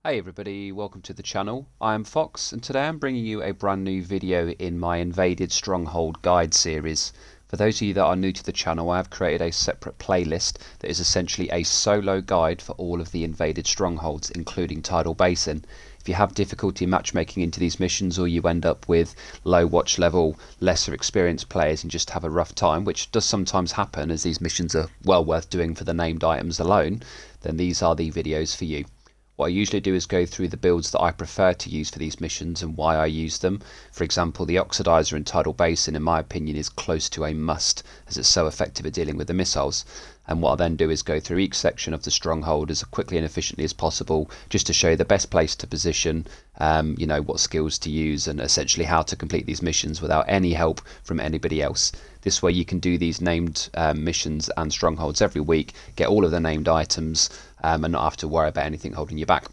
Hey everybody, welcome to the channel. I am Fox and today I'm bringing you a brand new video in my Invaded Stronghold guide series. For those of you that are new to the channel, I have created a separate playlist that is essentially a solo guide for all of the Invaded Strongholds, including Tidal Basin. If you have difficulty matchmaking into these missions, or you end up with low watch level, lesser experienced players and just have a rough time, which does sometimes happen as these missions are well worth doing for the named items alone, then these are the videos for you. What I usually do is go through the builds that I prefer to use for these missions and why I use them. For example, the Oxidizer in Tidal Basin, in my opinion, is close to a must as it's so effective at dealing with the missiles. And what I then do is go through each section of the Stronghold as quickly and efficiently as possible, just to show you the best place to position, what skills to use, and essentially how to complete these missions without any help from anybody else. This way you can do these named missions and Strongholds every week, get all of the named items, and not have to worry about anything holding you back.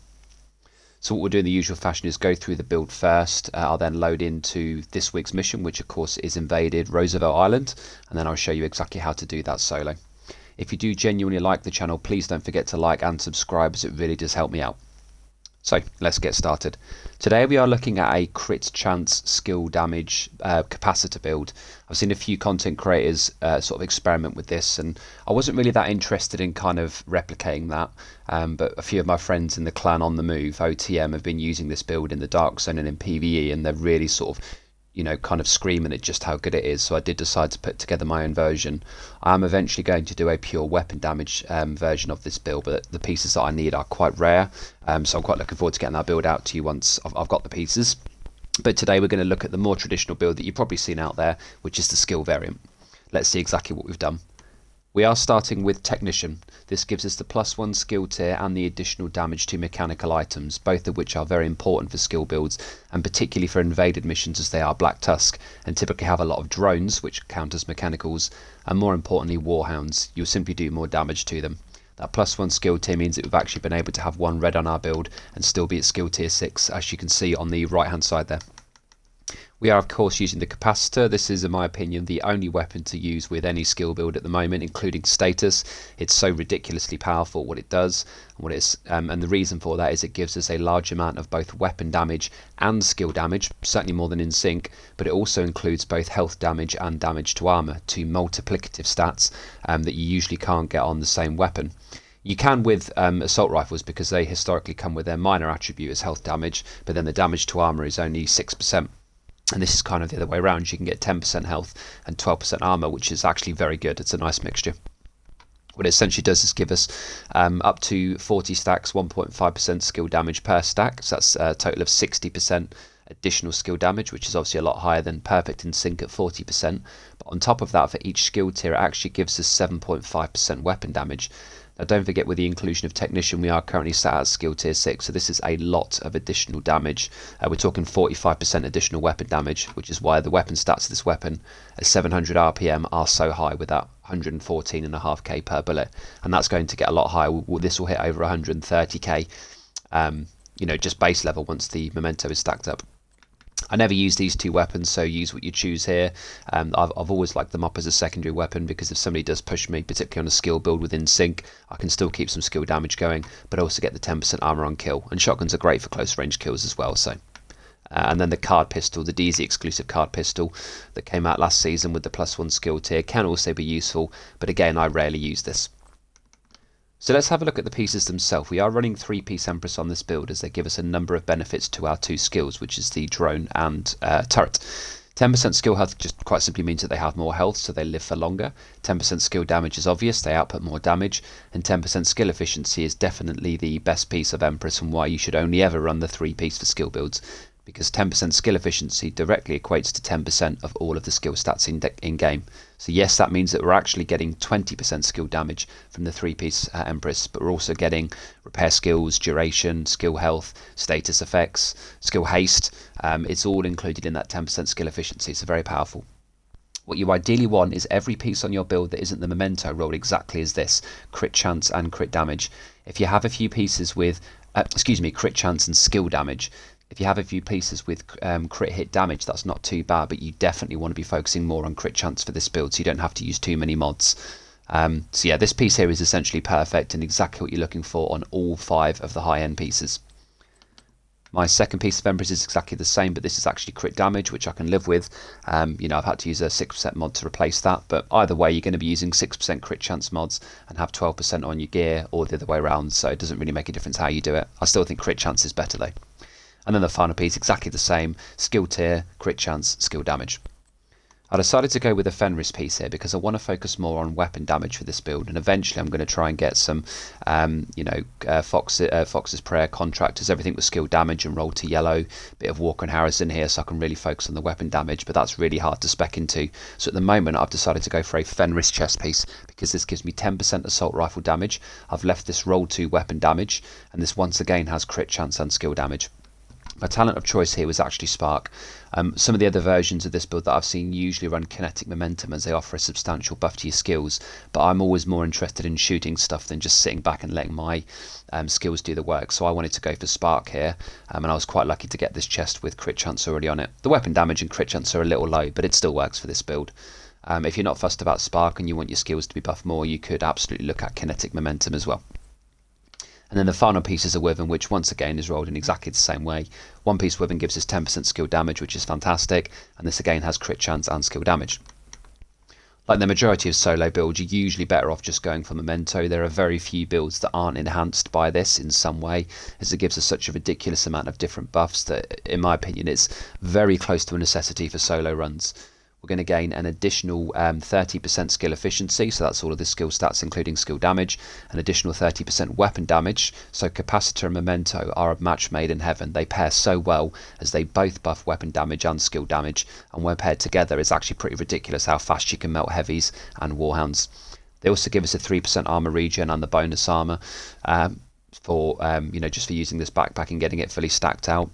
So what we'll do in the usual fashion is go through the build first. I'll then load into this week's mission, which of course is Invaded Roosevelt Island, and then I'll show you exactly how to do that solo. If you do genuinely like the channel, please don't forget to like and subscribe, as it really does help me out. So let's get started. Today we are looking at a crit chance skill damage capacitor build. I've seen a few content creators sort of experiment with this, and I wasn't really that interested in kind of replicating that, but a few of my friends in the clan on the move, OTM, have been using this build in the Dark Zone and in PvE, and they're really sort of kind of screaming at just how good it is. So I did decide to put together my own version. I am eventually going to do a pure weapon damage version of this build, but the pieces that I need are quite rare, so I'm quite looking forward to getting that build out to you once I've got the pieces. But today we're going to look at the more traditional build that you've probably seen out there, which is the skill variant. Let's see exactly what we've done. We are starting with Technician. This gives us the +1 skill tier and the additional damage to mechanical items, both of which are very important for skill builds, and particularly for invaded missions as they are Black Tusk, and typically have a lot of drones, which count as mechanicals, and more importantly warhounds. You'll simply do more damage to them. That +1 skill tier means that we've actually been able to have one red on our build and still be at skill tier 6, as you can see on the right hand side there. We are of course using the Capacitor. This is, in my opinion, the only weapon to use with any skill build at the moment, including status. It's so ridiculously powerful what it does, and the reason for that is it gives us a large amount of both weapon damage and skill damage, certainly more than in Sync, but it also includes both health damage and damage to armor, two multiplicative stats that you usually can't get on the same weapon. You can with assault rifles, because they historically come with their minor attribute as health damage, but then the damage to armor is only 6%. And this is kind of the other way around. You can get 10% health and 12% armor, which is actually very good. It's a nice mixture. What it essentially does is give us up to 40 stacks, 1.5% skill damage per stack. So that's a total of 60% additional skill damage, which is obviously a lot higher than Perfect in Sync at 40%. But on top of that, for each skill tier, it actually gives us 7.5% weapon damage. Now don't forget, with the inclusion of Technician, we are currently sat at skill tier 6, so this is a lot of additional damage. We're talking 45% additional weapon damage, which is why the weapon stats of this weapon at 700 RPM are so high, with that 114.5k per bullet, and that's going to get a lot higher. This will hit over 130k, just base level once the memento is stacked up. I never use these two weapons, so use what you choose here. I've always liked them up as a secondary weapon, because if somebody does push me, particularly on a skill build within Sync, I can still keep some skill damage going, but also get the 10% armor on kill. And shotguns are great for close range kills as well. So, and then the card pistol, the DZ exclusive card pistol that came out last season with the +1 skill tier, can also be useful, but again, I rarely use this. So let's have a look at the pieces themselves. We are running 3-piece Empress on this build, as they give us a number of benefits to our two skills, which is the drone and turret. 10% skill health just quite simply means that they have more health, so they live for longer. 10% skill damage is obvious, they output more damage. And 10% skill efficiency is definitely the best piece of Empress, and why you should only ever run the 3-piece for skill builds, because 10% skill efficiency directly equates to 10% of all of the skill stats in game. So yes, that means that we're actually getting 20% skill damage from the 3-piece Empress, but we're also getting repair skills, duration, skill health, status effects, skill haste. It's all included in that 10% skill efficiency, so very powerful. What you ideally want is every piece on your build that isn't the memento rolled exactly as this: crit chance and crit damage. If you have a few pieces with, crit chance and skill damage, if you have a few pieces with crit hit damage, that's not too bad, but you definitely want to be focusing more on crit chance for this build, so you don't have to use too many mods. So yeah, this piece here is essentially perfect and exactly what you're looking for on all 5 of the high-end pieces. My second piece of Emperors is exactly the same, but this is actually crit damage, which I can live with. You know, I've had to use a 6% mod to replace that, but either way, you're going to be using 6% crit chance mods and have 12% on your gear, or the other way around, so it doesn't really make a difference how you do it. I still think crit chance is better though. And then the final piece, exactly the same, skill tier, crit chance, skill damage. I decided to go with a Fenris piece here because I want to focus more on weapon damage for this build, and eventually I'm going to try and get some, Fox's Prayer, Contractors, everything with skill damage and roll to yellow, bit of Walker and Harrison here so I can really focus on the weapon damage, but that's really hard to spec into. So at the moment I've decided to go for a Fenris chest piece because this gives me 10% assault rifle damage. I've left this roll to weapon damage, and this once again has crit chance and skill damage. My talent of choice here was actually Spark. Some of the other versions of this build that I've seen usually run kinetic momentum as they offer a substantial buff to your skills, but I'm always more interested in shooting stuff than just sitting back and letting my skills do the work, so I wanted to go for Spark here, and I was quite lucky to get this chest with crit chance already on it. The weapon damage and crit chance are a little low, but it still works for this build. If you're not fussed about Spark and you want your skills to be buffed more, you could absolutely look at kinetic momentum as well. And then the final piece is a Wyvern, which once again is rolled in exactly the same way. One piece Wyvern gives us 10% skill damage, which is fantastic, and this again has crit chance and skill damage. Like the majority of solo builds, you're usually better off just going for Memento. There are very few builds that aren't enhanced by this in some way, as it gives us such a ridiculous amount of different buffs that, in my opinion, it's very close to a necessity for solo runs. We're going to gain an additional 30% skill efficiency, so that's all of the skill stats including skill damage, an additional 30% weapon damage, so Capacitor and Memento are a match made in heaven. They pair so well as they both buff weapon damage and skill damage, and when paired together it's actually pretty ridiculous how fast you can melt heavies and warhounds. They also give us a 3% armor regen and the bonus armor for just for using this backpack and getting it fully stacked out.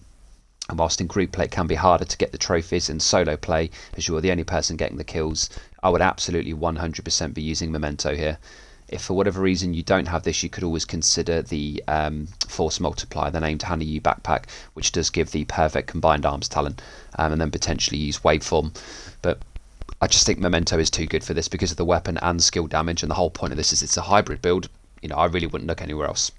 And whilst in group play it can be harder to get the trophies, in solo play, as you're the only person getting the kills, I would absolutely 100% be using Memento here. If for whatever reason you don't have this, you could always consider the Force Multiplier, the named Hannah U backpack, which does give the perfect combined arms talent, and then potentially use Waveform. But I just think Memento is too good for this because of the weapon and skill damage, and the whole point of this is it's a hybrid build. You know, I really wouldn't look anywhere else.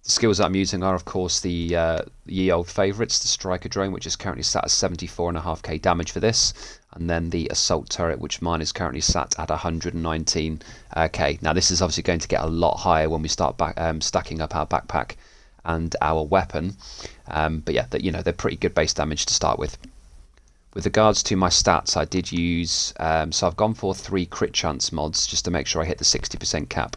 The skills that I'm using are, of course, the ye old favourites, the Striker Drone, which is currently sat at 74.5k damage for this, and then the Assault Turret, which mine is currently sat at 119k. Now, this is obviously going to get a lot higher when we start stacking up our backpack and our weapon, but yeah, they're pretty good base damage to start with. With regards to my stats, I did use, so I've gone for 3 crit chance mods just to make sure I hit the 60% cap.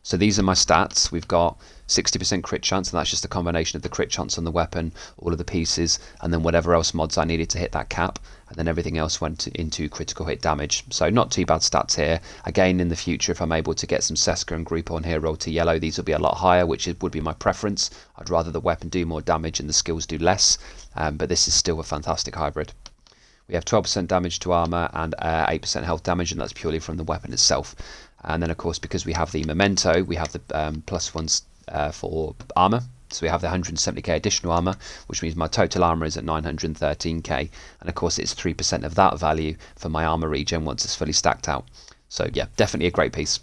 So these are my stats. We've got 60% crit chance, and that's just a combination of the crit chance on the weapon, all of the pieces, and then whatever else mods I needed to hit that cap, and then everything else went into critical hit damage. So not too bad stats here. Again, in the future, if I'm able to get some Seska and group on here, roll to yellow, these will be a lot higher, which would be my preference. I'd rather the weapon do more damage and the skills do less, but this is still a fantastic hybrid. We have 12% damage to armor and 8% health damage, and that's purely from the weapon itself. And then, of course, because we have the Memento, we have the +1s for armor. So we have the 170k additional armor, which means my total armor is at 913k. And of course, it's 3% of that value for my armor regen once it's fully stacked out. So yeah, definitely a great piece.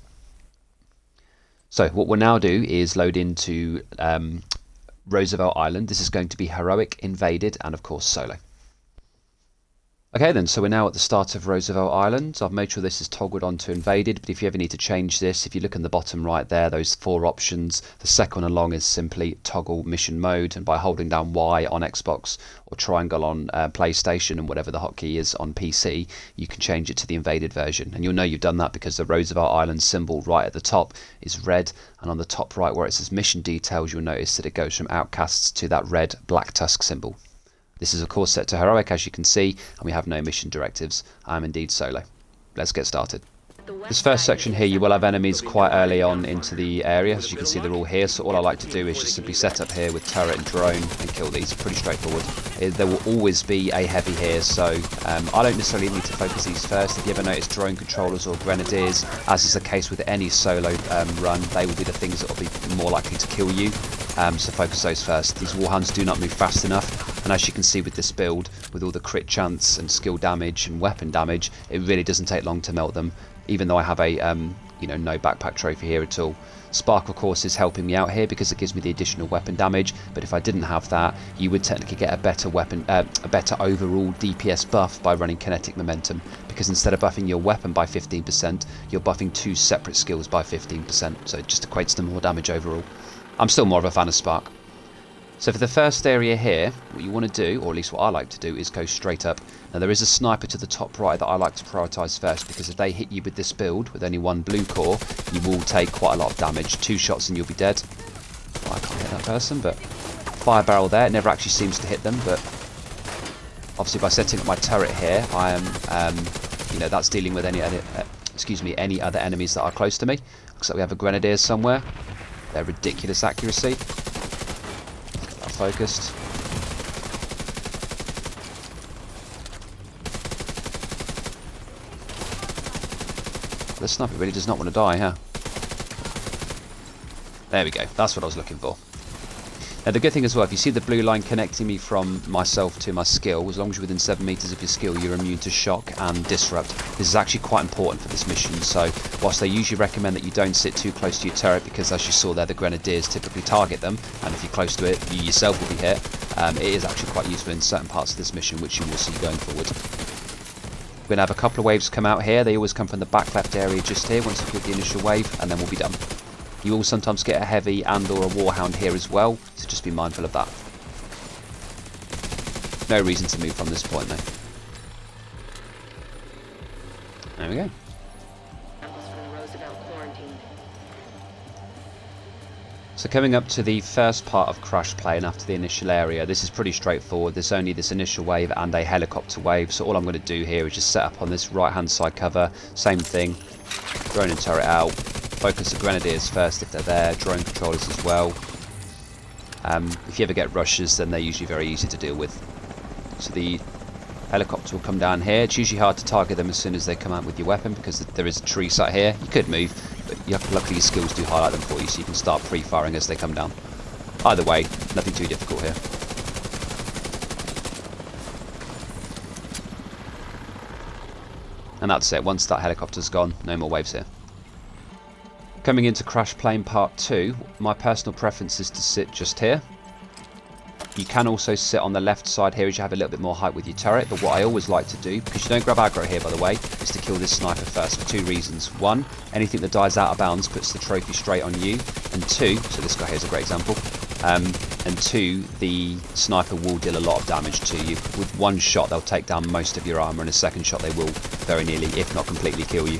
So what we'll now do is load into Roosevelt Island. This is going to be heroic, invaded, and of course solo. Okay then, so we're now at the start of Roosevelt Island. I've made sure this is toggled on to invaded, but if you ever need to change this, if you look in the bottom right there, those 4 options, the second one along is simply toggle mission mode, and by holding down Y on Xbox or triangle on PlayStation and whatever the hotkey is on PC, you can change it to the invaded version. And you'll know you've done that because the Roosevelt Island symbol right at the top is red, and on the top right where it says mission details, you'll notice that it goes from outcasts to that red black tusk symbol. This is of course set to heroic, as you can see, and we have no mission directives. I am indeed solo. Let's get started. This first section here, you will have enemies quite early on into the area. As you can see, they're all here, so all I like to do is just simply set up here with turret and drone and kill these. Pretty straightforward. There will always be a heavy here, so I don't necessarily need to focus these first. If you ever notice drone controllers or grenadiers, as is the case with any solo run, they will be the things that will be more likely to kill you. So focus those first. These warhounds do not move fast enough, and as you can see with this build, with all the crit chance and skill damage and weapon damage, it really doesn't take long to melt them. Even though I have a you know, no backpack trophy here at all. Spark, of course, is helping me out here because it gives me the additional weapon damage, but if I didn't have that, you would technically get a better weapon, a better overall DPS buff by running kinetic momentum, because instead of buffing your weapon by 15%, you're buffing 2 separate skills by 15%, so it just equates to more damage overall. I'm still more of a fan of Spark. So for the first area here, what you want to do, or at least what I like to do, is go straight up. Now there is a sniper to the top right that I like to prioritise first, because if they hit you with this build with only 1 blue core, you will take quite a lot of damage. 2 shots and you'll be dead. Well, I can't hit that person, but fire barrel there. It never actually seems to hit them, but obviously by setting up my turret here, I am, you know, that's dealing with any other enemies that are close to me. Looks like we have a grenadier somewhere. They're ridiculous accuracy. Focused. The sniper really does not want to die, huh? There we go. That's what I was looking for. Now the good thing as well, if you see the blue line connecting me from myself to my skill, as long as you're within 7 meters of your skill, you're immune to shock and disrupt. This is actually quite important for this mission, so whilst they usually recommend that you don't sit too close to your turret, because as you saw there, the grenadiers typically target them, and if you're close to it, you yourself will be hit. It is actually quite useful in certain parts of this mission, which you will see going forward. We're going to have a couple of waves come out here. They always come from the back left area just here, once you get the initial wave, and then we'll be done. You will sometimes get a heavy and or a warhound here as well, so just be mindful of that. No reason to move from this point though. There we go. So coming up to the first part of Crash Plane after the initial area, this is pretty straightforward. There's only this initial wave and a helicopter wave, so all I'm going to do here is just set up on this right hand side cover, same thing, drone and turret out. Focus the grenadiers first if they're there, drone controllers as well. If you ever get rushes, then they're usually very easy to deal with. So the helicopter will come down here. It's usually hard to target them as soon as they come out with your weapon, because there is a tree sat here. You could move, but luckily your skills do highlight them for you, so you can start pre-firing as they come down. Either way, nothing too difficult here. And that's it. Once that helicopter's gone, no more waves here. Coming into Crash Plane Part 2, my personal preference is to sit just here. You can also sit on the left side here as you have a little bit more height with your turret, but what I always like to do, because you don't grab aggro here by the way, is to kill this sniper first for 2 reasons. 1, anything that dies out of bounds puts the trophy straight on you, and 2, so this guy here is a great example, and 2, the sniper will deal a lot of damage to you. With 1 shot they'll take down most of your armour, and a 2nd shot they will very nearly, if not completely, kill you.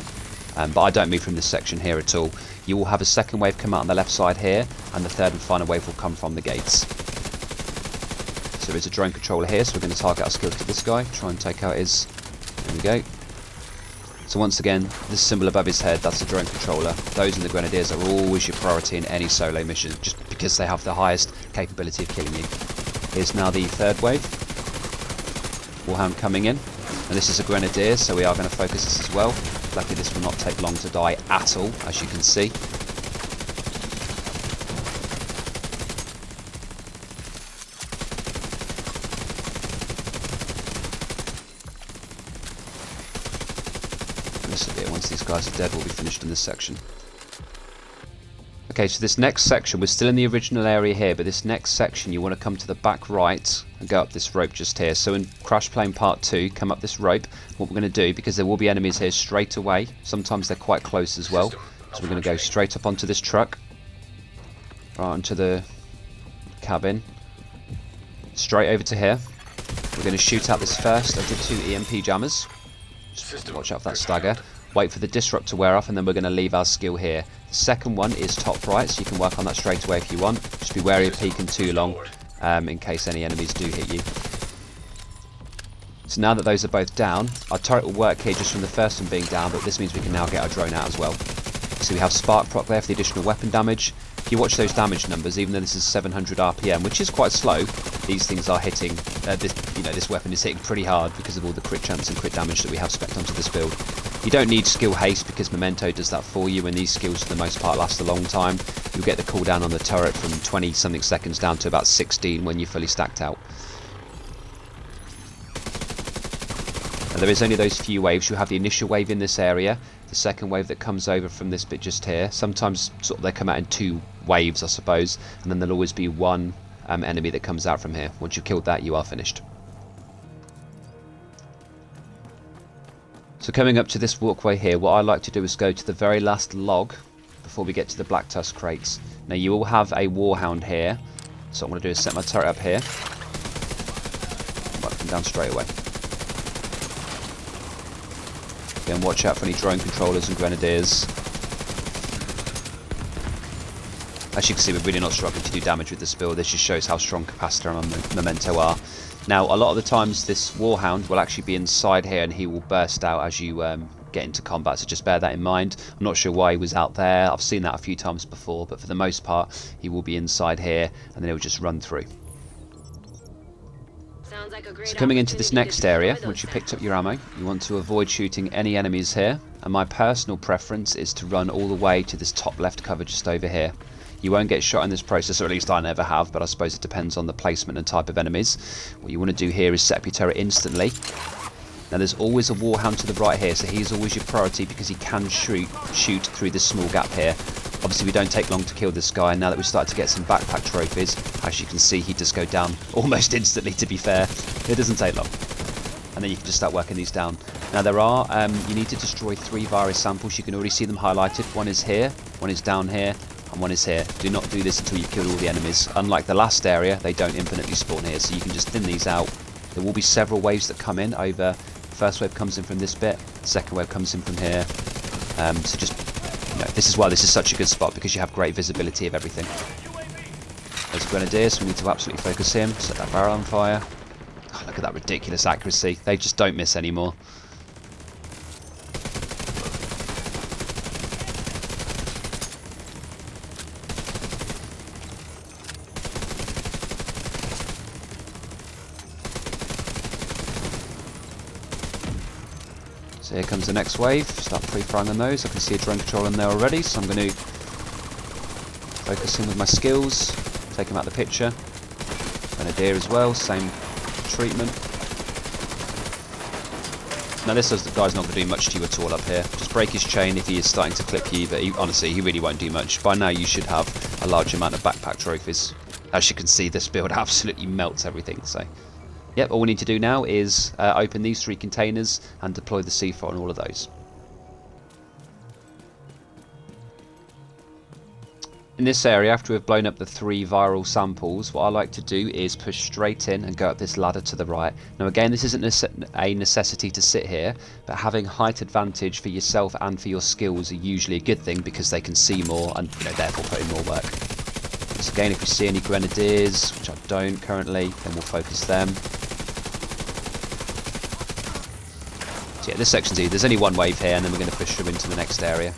But I don't move from this section here at all. You will have a 2nd wave come out on the left side here, and the 3rd and final wave will come from the gates. So there's a drone controller here, so we're going to target our skills to this guy, try and take out his... There we go. So once again, this symbol above his head, that's the drone controller. Those and the grenadiers are always your priority in any solo mission, just because they have the highest capability of killing you. Here's now the 3rd wave. Warhound coming in, and this is a grenadier, so we are going to focus this as well. Luckily this will not take long to die at all, as you can see. This will be it. Once these guys are dead, we'll be finished in this section. Okay, so this next section, we're still in the original area here, but this next section you want to come to the back right and go up this rope just here. So in Crash Plane Part 2, come up this rope. What we're going to do, because there will be enemies here straight away, sometimes they're quite close as well, so we're going to go straight up onto this truck, right onto the cabin, straight over to here. We're going to shoot out this first of the 2 EMP jammers. Just watch out for that stagger. Wait for the disrupt to wear off, and then we're going to leave our skill here. The 2nd one is top right, so you can work on that straight away if you want. Just be wary of peeking too long, in case any enemies do hit you. So now that those are both down, our turret will work here just from the first one being down, but this means we can now get our drone out as well. So we have spark proc there for the additional weapon damage. If you watch those damage numbers, even though this is 700 RPM, which is quite slow, these things are hitting, this weapon is hitting pretty hard because of all the crit chance and crit damage that we have spec'd onto this build. You don't need skill haste because Memento does that for you, and these skills for the most part last a long time. You'll get the cooldown on the turret from 20 something seconds down to about 16 when you're fully stacked out. And there is only those few waves. You'll have the initial wave in this area, the second wave that comes over from this bit just here. Sometimes sort of they come out in 2 waves, I suppose, and then there'll always be one enemy that comes out from here. Once you've killed that, you are finished. So coming up to this walkway here, what I like to do is go to the very last log before we get to the Black Tusk crates. Now you all have a Warhound here, so what I'm going to do is set my turret up here. Might come down straight away. Again, watch out for any drone controllers and grenadiers. As you can see, we're really not struggling to do damage with this build. This just shows how strong Capacitor and Memento are. Now, a lot of the times this Warhound will actually be inside here and he will burst out as you get into combat, so just bear that in mind. I'm not sure why he was out there. I've seen that a few times before, but for the most part, he will be inside here and then he'll just run through. So coming into this next area, once you picked up your ammo, you want to avoid shooting any enemies here, and my personal preference is to run all the way to this top left cover just over here. You won't get shot in this process, or at least I never have, but I suppose it depends on the placement and type of enemies. What you want to do here is set up your turret instantly. Now there's always a Warhound to the right here, so he's always your priority because he can shoot through this small gap here. Obviously we don't take long to kill this guy, and now that we've started to get some backpack trophies, as you can see he does go down almost instantly, to be fair. It doesn't take long. And then you can just start working these down. Now there are, you need to destroy 3 virus samples. You can already see them highlighted. One is here, one is down here, and one is here. Do not do this until you've killed all the enemies. Unlike the last area, they don't infinitely spawn here, so you can just thin these out. There will be several waves that come in over. The first wave comes in from this bit, the second wave comes in from here. So just, this is why this is such a good spot, because you have great visibility of everything. There's a Grenadier, so we need to absolutely focus him. Set that barrel on fire. Oh, look at that ridiculous accuracy. They just don't miss anymore. So here comes the next wave. Start pre-firing on those. I can see a drone control in there already, so I'm going to focus in with my skills, take him out of the picture. Grenadier as well, same treatment. Now this guy's not going to do much to you at all up here. Just break his chain if he is starting to clip you, but honestly he really won't do much. By now you should have a large amount of backpack trophies. As you can see, this build absolutely melts everything. So yep, all we need to do now is open these 3 containers and deploy the C4 on all of those. In this area, after we've blown up the 3 viral samples, what I like to do is push straight in and go up this ladder to the right. Now again, this isn't a necessity to sit here, but having height advantage for yourself and for your skills are usually a good thing because they can see more and therefore put in more work. So again, if we see any Grenadiers, which I don't currently, then we'll focus them. So yeah, this section's easy. There's only 1 wave here and then we're going to push through into the next area.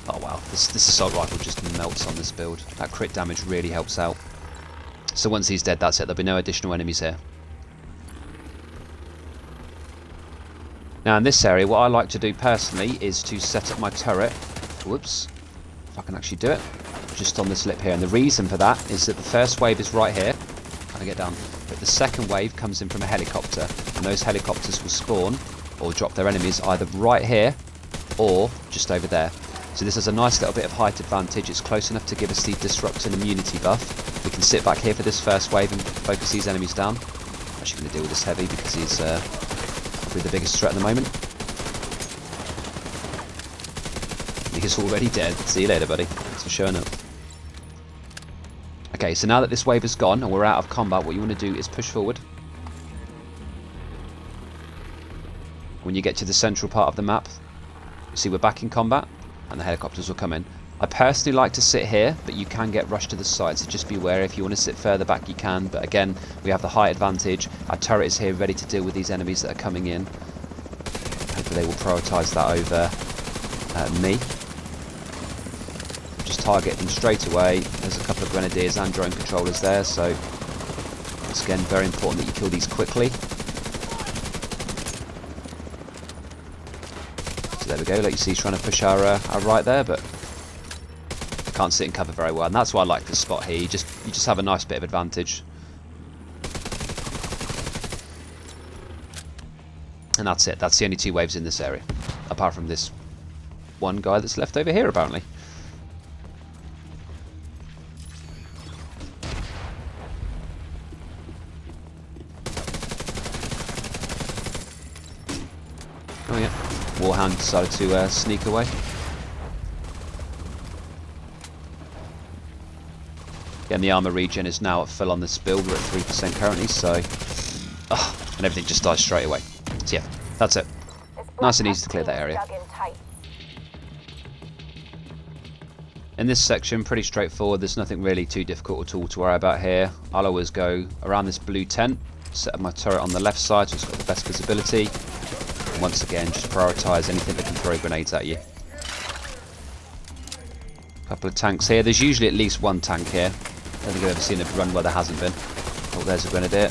Oh wow, this assault rifle just melts on this build. That crit damage really helps out. So once he's dead, that's it. There'll be no additional enemies here. Now in this area, what I like to do personally is to set up my turret. Whoops, if I can actually do it. Just on this lip here, and the reason for that is that the first wave is right here. Can I get down? But the second wave comes in from a helicopter, and those helicopters will spawn or drop their enemies either right here or just over there. So this has a nice little bit of height advantage. It's close enough to give us the disrupt and immunity buff. We can sit back here for this first wave and focus these enemies down. I'm actually going to deal with this heavy because he's probably the biggest threat at the moment. He's already dead. See you later, buddy. Thanks for showing up. Okay, so now that this wave is gone and we're out of combat, what you want to do is push forward. When you get to the central part of the map, you see we're back in combat and the helicopters will come in. I personally like to sit here, but you can get rushed to the side, so just be aware. If you want to sit further back, you can, but again, we have the height advantage. Our turret is here ready to deal with these enemies that are coming in. Hopefully they will prioritise that over me. Just target them straight away. There's a couple of Grenadiers and drone controllers there, so it's again very important that you kill these quickly. So there we go, like you see he's trying to push our right there, but can't sit and cover very well, and that's why I like this spot here. You just have a nice bit of advantage. And that's it. That's the only 2 waves in this area. Apart from this one guy that's left over here, apparently. Oh yeah. Warhound decided to sneak away. Again, the armor regen is now at full on this build. We're at 3% currently, so... and everything just dies straight away. So yeah, that's it. Nice and easy to clear that area. In this section, pretty straightforward. There's nothing really too difficult at all to worry about here. I'll always go around this blue tent, set up my turret on the left side so it's got the best visibility. And once again, just prioritise anything that can throw grenades at you. Couple of tanks here. There's usually at least 1 tank here. I don't think I've ever seen a run where there hasn't been. Oh, there's a grenadier.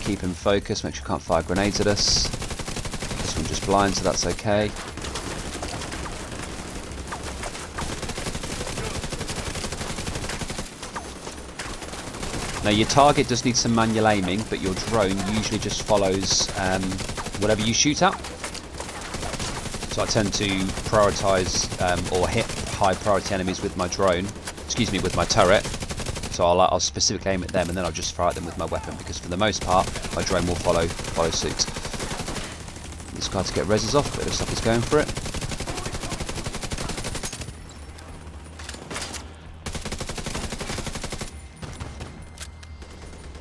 Keep him focused, make sure you can't fire grenades at us. This one just blind, so that's okay. Now your target does need some manual aiming, but your drone usually just follows whatever you shoot at. So I tend to prioritise or hit high priority enemies with my drone, with my turret. So I'll specifically aim at them and then I'll just fire at them with my weapon, because for the most part my drone will follow suit. This guy to get reses off, but it looks like he's going for it.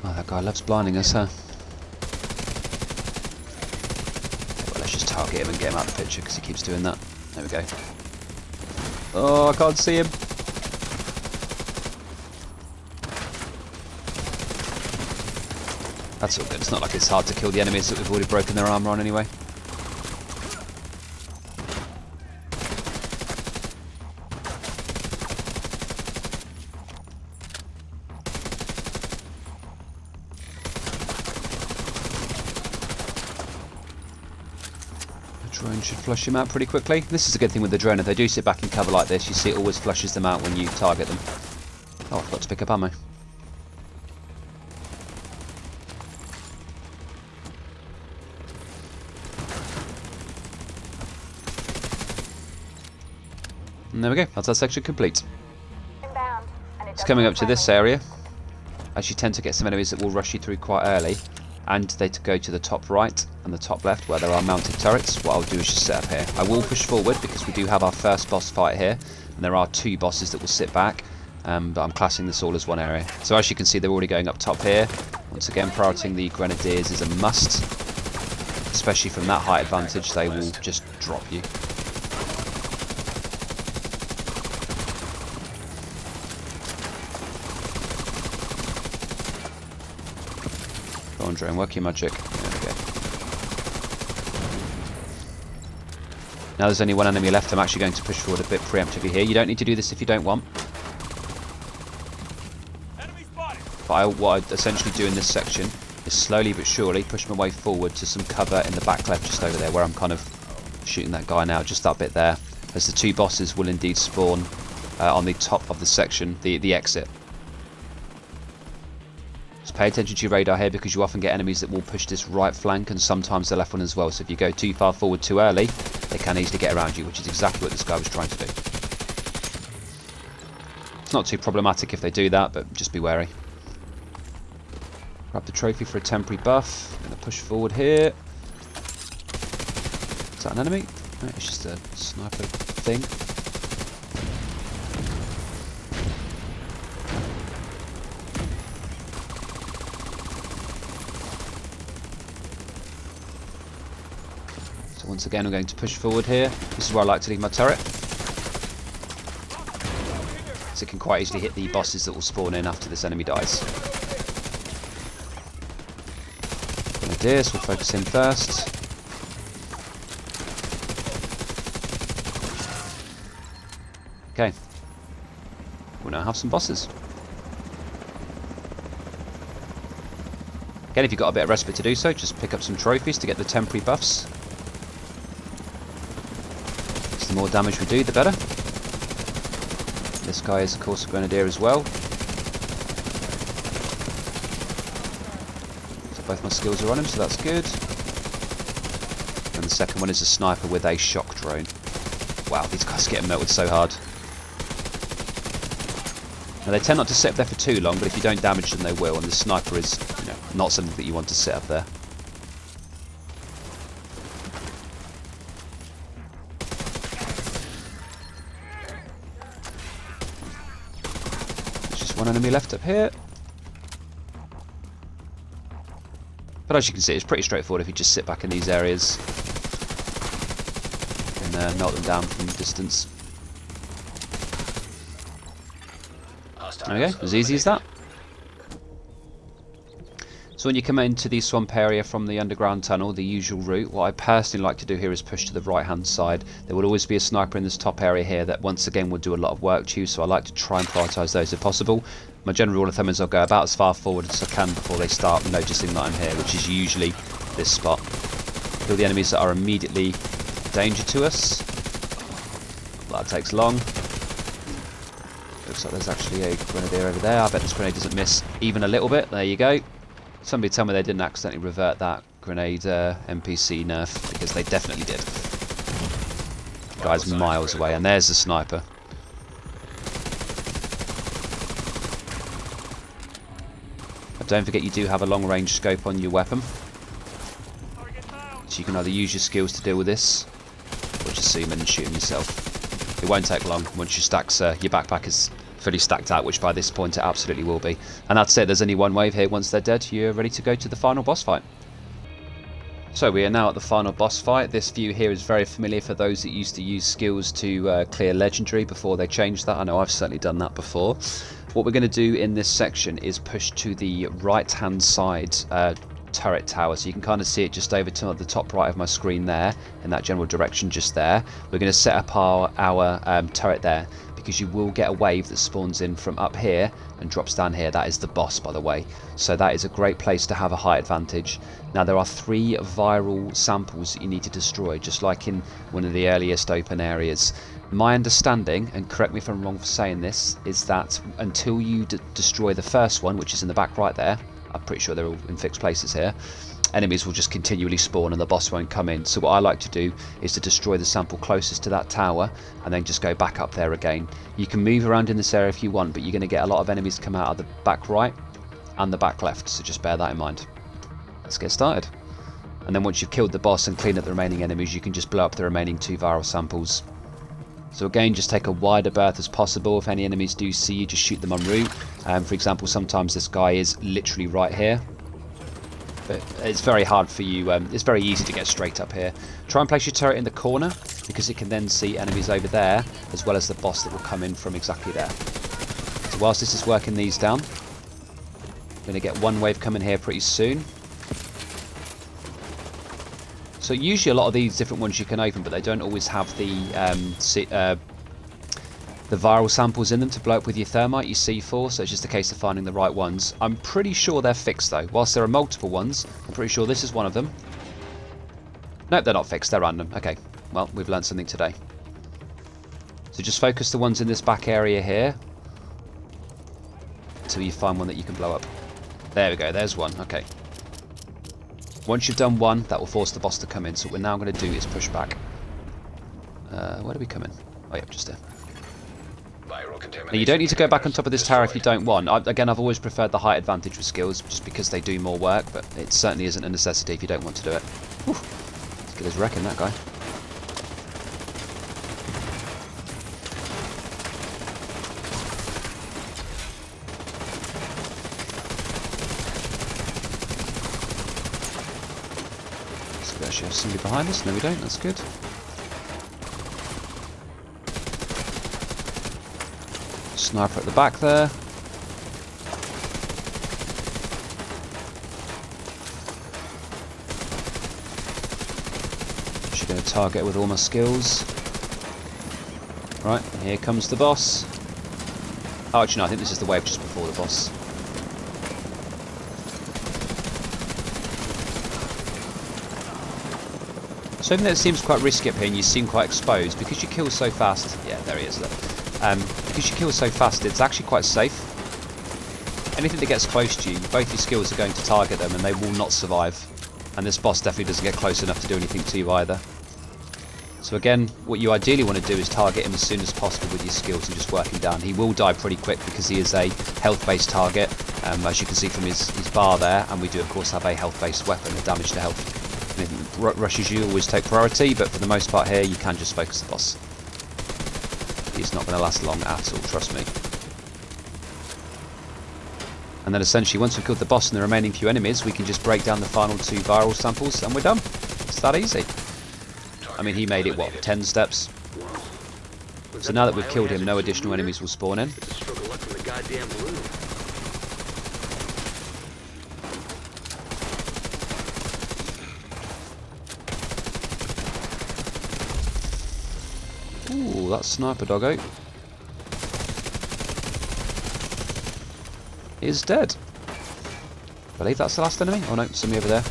Oh, that guy loves blinding us, huh? Well, let's just target him and get him out of the picture because he keeps doing that. There we go. Oh, I can't see him. That's all good. It's not like it's hard to kill the enemies that we've already broken their armour on anyway. The drone should flush him out pretty quickly. This is a good thing with the drone. If they do sit back in cover like this, you see it always flushes them out when you target them. Oh, I forgot to pick up ammo. And there we go, that's that section complete. It's coming up to this area, as you tend to get some enemies that will rush you through quite early, and they go to the top right and the top left where there are mounted turrets. What I'll do is just set up here. I will push forward because we do have our first boss fight here, and there are 2 bosses that will sit back, but I'm classing this all as one area. So as you can see, they're already going up top here. Once again, prioritizing the grenadiers is a must, especially from that height advantage. They will just drop you. Go on, drone, work your magic. There we go. Now there's only 1 enemy left. I'm actually going to push forward a bit preemptively here. You don't need to do this if you don't want. But what I essentially do in this section is slowly but surely push my way forward to some cover in the back left just over there, where I'm kind of shooting that guy now, just that bit there, as the 2 bosses will indeed spawn on the top of the section, the exit. Just pay attention to your radar here, because you often get enemies that will push this right flank and sometimes the left one as well. So if you go too far forward too early, they can easily get around you, which is exactly what this guy was trying to do. It's not too problematic if they do that, but just be wary. Grab the trophy for a temporary buff. I'm going to push forward here. Is that an enemy? No, it's just a sniper thing. So once again, I'm going to push forward here. This is where I like to leave my turret, so it can quite easily hit the bosses that will spawn in after this enemy dies. Grenadiers, we'll focus in first. Okay. We'll now have some bosses. Again, if you've got a bit of respite to do so, just pick up some trophies to get the temporary buffs. The more damage we do, the better. This guy is, of course, a grenadier as well. Both my skills are on him, so that's good. And the second one is a sniper with a shock drone. Wow, these guys are getting melted so hard. Now they tend not to sit up there for too long, but if you don't damage them they will, and the sniper is, you know, not something that you want to sit up there. There's just one enemy left up here. But as you can see, it's pretty straightforward if you just sit back in these areas and melt them down from a distance. Okay, as easy as that. So when you come into the swamp area from the underground tunnel, the usual route, what I personally like to do here is push to the right hand side. There will always be a sniper in this top area here that once again will do a lot of work to you, so I like to try and prioritise those if possible. My general rule of thumb is I'll go about as far forward as I can before they start noticing that I'm here, which is usually this spot. Kill the enemies that are immediately a danger to us. That takes long. Looks like there's actually a grenadier over there. I bet this grenade doesn't miss even a little bit. There you go. Somebody tell me they didn't accidentally revert that grenade NPC nerf, because they definitely did. The guy's miles away, and there's the sniper. But don't forget you do have a long range scope on your weapon, so you can either use your skills to deal with this, or just zoom in and shoot him yourself. It won't take long once your stacks, your backpack is fully stacked out, which by this point it absolutely will be. And that's it, there's only one wave here. Once they're dead, you're ready to go to the final boss fight. So we are now at the final boss fight. This view here is very familiar for those that used to use skills to clear legendary before they changed that. I know I've certainly done that before. What we're going to do in this section is push to the right hand side turret tower, so you can kind of see it just over to the top right of my screen there, in that general direction just there. We're going to set up our turret there, because you will get a wave that spawns in from up here and drops down here. That is the boss, by the way, so that is a great place to have a height advantage. Now there are 3 viral samples that you need to destroy, just like in one of the earliest open areas. My understanding, and correct me if I'm wrong for saying this, is that until you destroy the first one, which is in the back right there, I'm pretty sure they're all in fixed places here, enemies will just continually spawn and the boss won't come in. So what I like to do is to destroy the sample closest to that tower and then just go back up there again. You can move around in this area if you want, but you're going to get a lot of enemies come out of the back right and the back left, so just bear that in mind. Let's get started. And then once you've killed the boss and cleaned up the remaining enemies, you can just blow up the remaining 2 viral samples. So again, just take a wider berth as possible. If any enemies do see you, just shoot them en route. For example, sometimes this guy is literally right here, but it's very hard for you, it's very easy to get straight up here. Try and place your turret in the corner, because it can then see enemies over there, as well as the boss that will come in from exactly there. So whilst this is working these down, I'm going to get one wave coming here pretty soon. So usually a lot of these different ones you can open, but they don't always have the viral samples in them to blow up with your thermite, your C4, so it's just a case of finding the right ones. I'm pretty sure they're fixed though. Whilst there are multiple ones, I'm pretty sure this is one of them. Nope, they're not fixed, they're random. Okay, well, we've learned something today. So just focus the ones in this back area here until you find one that you can blow up. There we go, there's one, okay. Once you've done one, that will force the boss to come in. So what we're now going to do is push back. Where do we come in? Oh yeah, just there. Now you don't need to go back on top of this tower if you don't want. Again, I've always preferred the height advantage with skills, just because they do more work, but it certainly isn't a necessity if you don't want to do it. Whew. Let's get his wrecking, that guy. We actually have somebody behind us. No, we don't. That's good. Sniper at the back there. Just going to target with all my skills. Right, here comes the boss. Oh, actually no, I think this is the wave just before the boss. So even though it seems quite risky up here and you seem quite exposed, because you kill so fast, yeah, there he is, look. Because you kill so fast, it's actually quite safe. anything that gets close to you, both your skills are going to target them and they will not survive. And this boss definitely doesn't get close enough to do anything to you either. So again, what you ideally want to do is target him as soon as possible with your skills and just work him down. He will die pretty quick because he is a health-based target, as you can see from his bar there, and we do of course have a health-based weapon, a damage to health. Anything that rushes you always take priority, but for the most part here you can just focus the boss. He's not going to last long at all, trust me. And then essentially once we've killed the boss and the remaining few enemies, we can just break down the final 2 viral samples and we're done. It's that easy. I mean, he made it, what, 10 steps? So now that we've killed him, no additional enemies will spawn in. Ooh, that's sniper doggo. Is dead. I believe that's the last enemy. Oh no, somebody over there.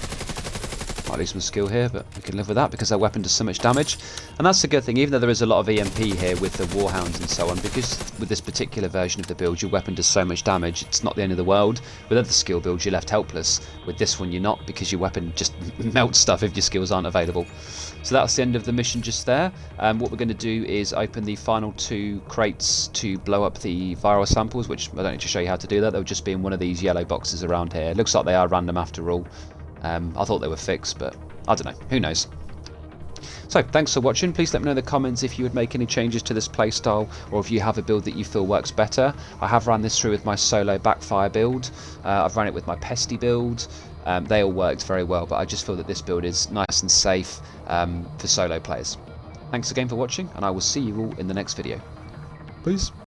Might lose some skill here, but we can live with that because our weapon does so much damage. And that's the good thing, even though there is a lot of EMP here with the Warhounds and so on, because with this particular version of the build your weapon does so much damage, it's not the end of the world. With other skill builds you're left helpless. With this one you're not, because your weapon just melts stuff if your skills aren't available. So that's the end of the mission just there. What we're going to do is open the final 2 crates to blow up the viral samples, which I don't need to show you how to do that. They'll just be in one of these yellow boxes around here. It looks like they are random after all. I thought they were fixed, but I don't know, who knows. So thanks for watching. Please let me know in the comments if you would make any changes to this playstyle, or if you have a build that you feel works better. I have ran this through with my solo backfire build. I've run it with my pesty build. They all worked very well, but I just feel that this build is nice and safe for solo players. Thanks again for watching, and I will see you all in the next video. Peace.